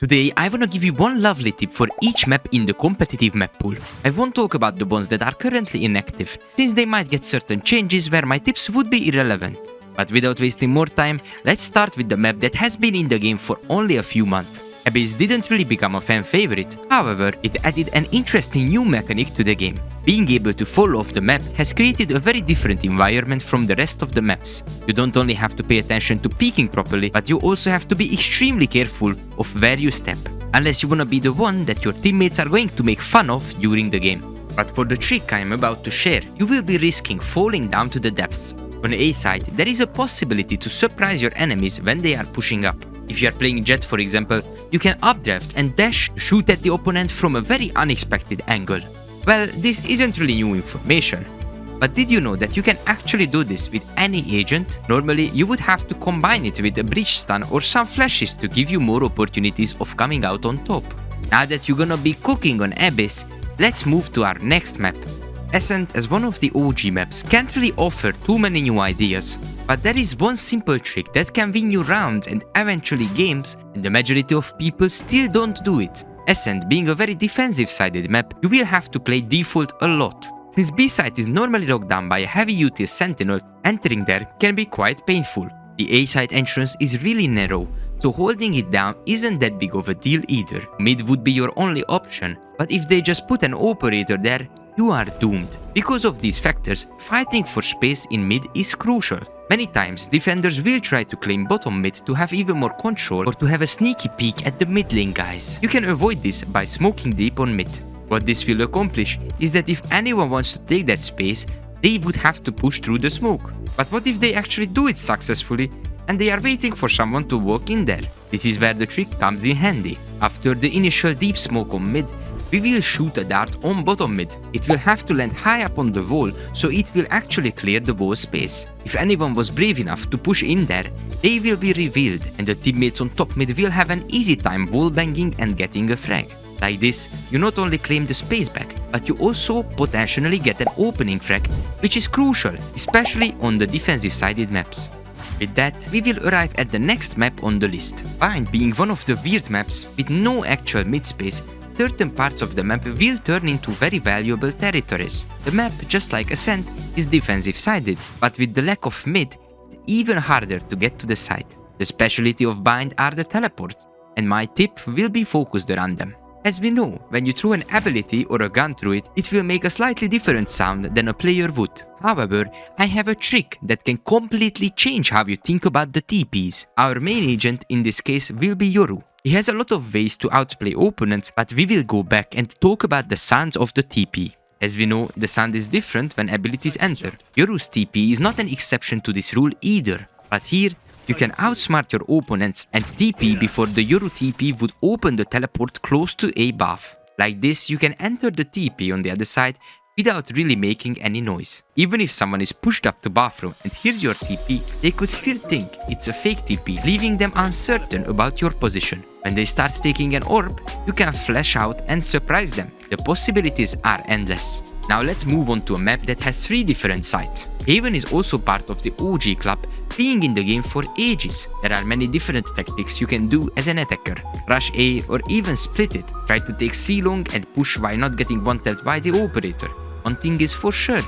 Today, I wanna give you one lovely tip for each map in the competitive map pool. I won't talk about the ones that are currently inactive, since they might get certain changes where my tips would be irrelevant. But without wasting more time, let's start with the map that has been in the game for only a few months. Abyss didn't really become a fan favorite, however, it added an interesting new mechanic to the game. Being able to fall off the map has created a very different environment from the rest of the maps. You don't only have to pay attention to peeking properly, but you also have to be extremely careful of where you step, unless you wanna be the one that your teammates are going to make fun of during the game. But for the trick I am about to share, you will be risking falling down to the depths. On the A side, there is a possibility to surprise your enemies when they are pushing up. If you are playing Jet, for example, you can updraft and dash to shoot at the opponent from a very unexpected angle. Well, this isn't really new information, but did you know that you can actually do this with any agent? Normally, you would have to combine it with a breach stun or some flashes to give you more opportunities of coming out on top. Now that you're gonna be cooking on Abyss, let's move to our next map. Ascent, as one of the OG maps, can't really offer too many new ideas, but there is one simple trick that can win you rounds and eventually games, and the majority of people still don't do it. Ascent being a very defensive-sided map, you will have to play default a lot. Since B-side is normally locked down by a heavy-util sentinel, entering there can be quite painful. The A-side entrance is really narrow, so holding it down isn't that big of a deal either. Mid would be your only option, but if they just put an operator there, you are doomed. Because of these factors, fighting for space in mid is crucial. Many times, defenders will try to claim bottom mid to have even more control or to have a sneaky peek at the mid lane guys. You can avoid this by smoking deep on mid. What this will accomplish is that if anyone wants to take that space, they would have to push through the smoke. But what if they actually do it successfully and they are waiting for someone to walk in there? This is where the trick comes in handy. After the initial deep smoke on mid, we will shoot a dart on bottom mid. It will have to land high up on the wall, so it will actually clear the wall space. If anyone was brave enough to push in there, they will be revealed, and the teammates on top mid will have an easy time wall banging and getting a frag. Like this, you not only claim the space back, but you also potentially get an opening frag, which is crucial, especially on the defensive-sided maps. With that, we will arrive at the next map on the list. Bind being one of the weird maps with no actual mid space, certain parts of the map will turn into very valuable territories. The map, just like Ascent, is defensive-sided, but with the lack of mid, it's even harder to get to the site. The specialty of Bind are the teleports, and my tip will be focused around them. As we know, when you throw an ability or a gun through it, it will make a slightly different sound than a player would. However, I have a trick that can completely change how you think about the TPs. Our main agent in this case will be Yoru. He has a lot of ways to outplay opponents, but we will go back and talk about the sounds of the TP. As we know, the sound is different when abilities enter. Yoru's TP is not an exception to this rule either, but here, you can outsmart your opponents and TP before the Yoru TP would open the teleport close to a buff. Like this, you can enter the TP on the other side without really making any noise. Even if someone is pushed up to bathroom and hears your TP, they could still think it's a fake TP, leaving them uncertain about your position. When they start taking an orb, you can flash out and surprise them. The possibilities are endless. Now let's move on to a map that has 3 different sites. Haven is also part of the OG club, being in the game for ages. There are many different tactics you can do as an attacker. Rush A or even split it. Try to take C long and push while not getting one-tapped by the operator. One thing is for sure,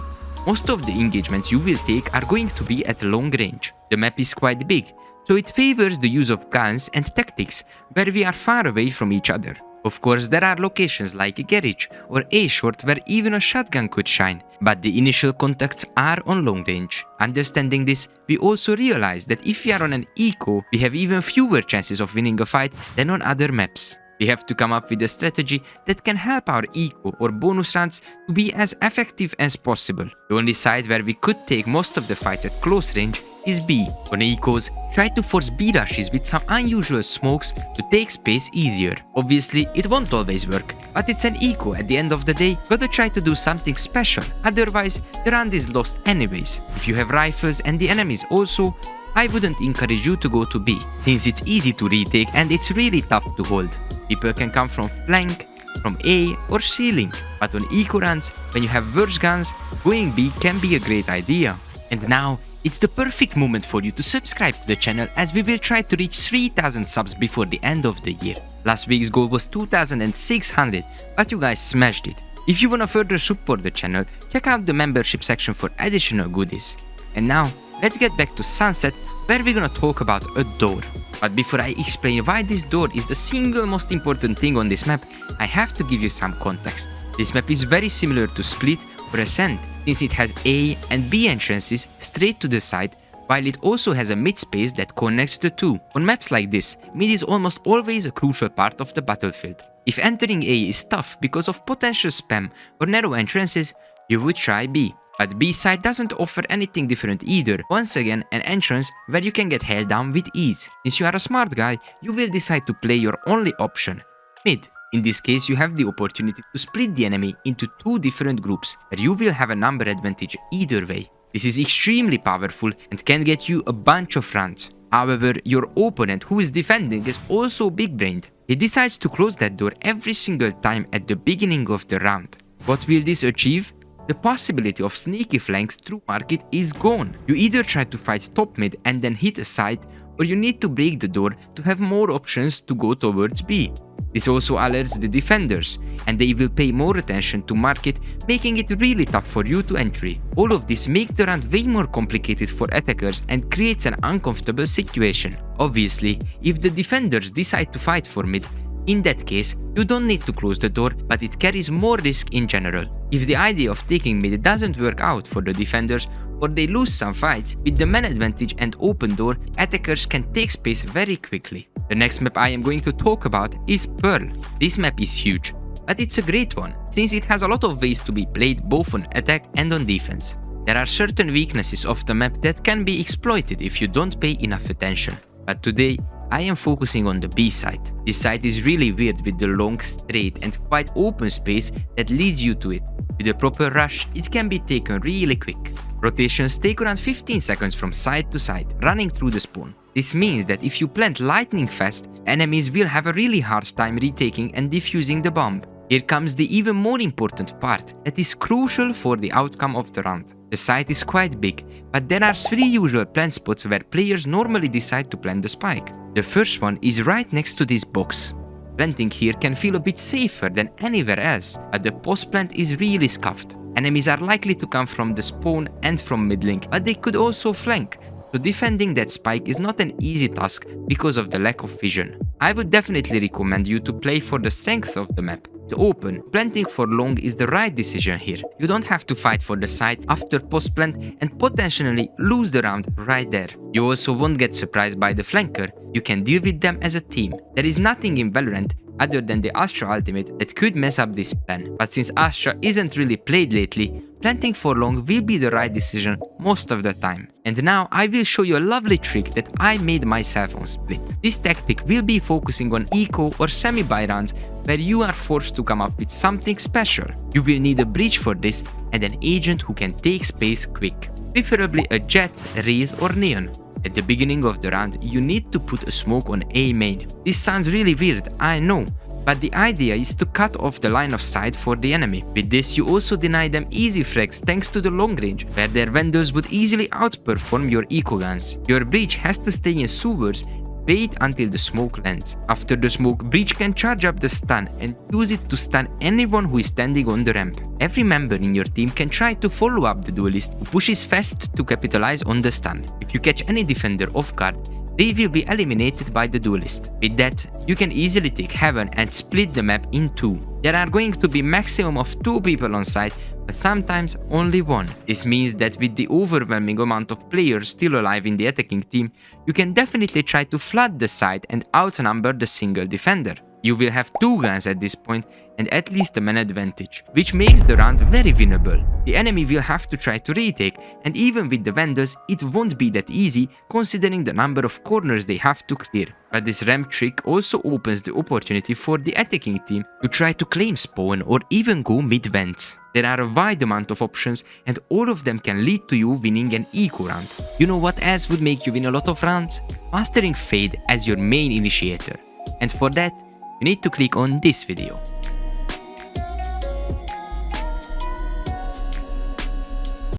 most of the engagements you will take are going to be at long range. The map is quite big, so it favors the use of guns and tactics where we are far away from each other. Of course, there are locations like Egelc or A-short where even a shotgun could shine, but the initial contacts are on long range. Understanding this, we also realize that if we are on an eco, we have even fewer chances of winning a fight than on other maps. We have to come up with a strategy that can help our eco or bonus rounds to be as effective as possible. The only side where we could take most of the fights at close range is B. On ecos, try to force B rushes with some unusual smokes to take space easier. Obviously, it won't always work, but it's an eco at the end of the day, gotta try to do something special, otherwise the round is lost anyways. If you have rifles and the enemies also, I wouldn't encourage you to go to B, since it's easy to retake and it's really tough to hold. People can come from flank, from A or ceiling, but on eco rounds, when you have worse guns, going B can be a great idea. And now, it's the perfect moment for you to subscribe to the channel as we will try to reach 3000 subs before the end of the year. Last week's goal was 2600, but you guys smashed it. If you wanna further support the channel, check out the membership section for additional goodies. And now, let's get back to Sunset, where we're gonna talk about a door. But before I explain why this door is the single most important thing on this map, I have to give you some context. This map is very similar to Split or Ascent, since it has A and B entrances straight to the side, while it also has a mid space that connects the two. On maps like this, mid is almost always a crucial part of the battlefield. If entering A is tough because of potential spam or narrow entrances, you would try B. But B side doesn't offer anything different either, once again an entrance where you can get held down with ease. Since you are a smart guy, you will decide to play your only option, mid. In this case, you have the opportunity to split the enemy into two different groups, where you will have a number advantage either way. This is extremely powerful and can get you a bunch of rounds. However, your opponent who is defending is also big-brained. He decides to close that door every single time at the beginning of the round. What will this achieve? The possibility of sneaky flanks through market is gone. You either try to fight top mid and then hit a side, or you need to break the door to have more options to go towards B. This also alerts the defenders, and they will pay more attention to market, making it really tough for you to entry. All of this makes the round way more complicated for attackers and creates an uncomfortable situation. Obviously, if the defenders decide to fight for mid, in that case, you don't need to close the door, but it carries more risk in general. If the idea of taking mid doesn't work out for the defenders, or they lose some fights, with the man advantage and open door, attackers can take space very quickly. The next map I am going to talk about is Pearl. This map is huge, but it's a great one, since it has a lot of ways to be played both on attack and on defense. There are certain weaknesses of the map that can be exploited if you don't pay enough attention. But today, I am focusing on the B side. This side is really weird with the long, straight and quite open space that leads you to it. With a proper rush, it can be taken really quick. Rotations take around 15 seconds from side to side, running through the spawn. This means that if you plant lightning fast, enemies will have a really hard time retaking and defusing the bomb. Here comes the even more important part that is crucial for the outcome of the round. The site is quite big, but there are 3 usual plant spots where players normally decide to plant the spike. The first one is right next to this box. Planting here can feel a bit safer than anywhere else, but the post plant is really scuffed. Enemies are likely to come from the spawn and from mid link, but they could also flank, so defending that spike is not an easy task because of the lack of vision. I would definitely recommend you to play for the strength of the map. It's open, planting for long is the right decision here. You don't have to fight for the side after post plant and potentially lose the round right there. You also won't get surprised by the flanker, you can deal with them as a team. There is nothing in Valorant other than the Astra ultimate that could mess up this plan, but since Astra isn't really played lately, planting for long will be the right decision most of the time. And now I will show you a lovely trick that I made myself on Split. This tactic will be focusing on eco or semi-buy rounds where you are forced to come up with something special. You will need a breach for this and an agent who can take space quick, preferably a jet, raze or neon. At the beginning of the round, you need to put a smoke on A main. This sounds really weird, I know, but the idea is to cut off the line of sight for the enemy. With this, you also deny them easy frags thanks to the long range, where their vendors would easily outperform your eco guns. Your breach has to stay in sewers. Wait until the smoke lands. After the smoke, breach can charge up the stun and use it to stun anyone who is standing on the ramp. Every member in your team can try to follow up the duelist who pushes fast to capitalize on the stun. If you catch any defender off guard, they will be eliminated by the duelist. With that, you can easily take Heaven and split the map in 2. There are going to be maximum of 2 people on site, but sometimes only 1. This means that with the overwhelming amount of players still alive in the attacking team, you can definitely try to flood the side and outnumber the single defender. You will have 2 guns at this point and at least a man advantage, which makes the round very winnable. The enemy will have to try to retake, and even with the vendors, it won't be that easy considering the number of corners they have to clear. But this ramp trick also opens the opportunity for the attacking team to try to claim spawn or even go mid-vents. There are a wide amount of options and all of them can lead to you winning an eco round. You know what else would make you win a lot of rounds? Mastering Fade as your main initiator. And for that, you need to click on this video.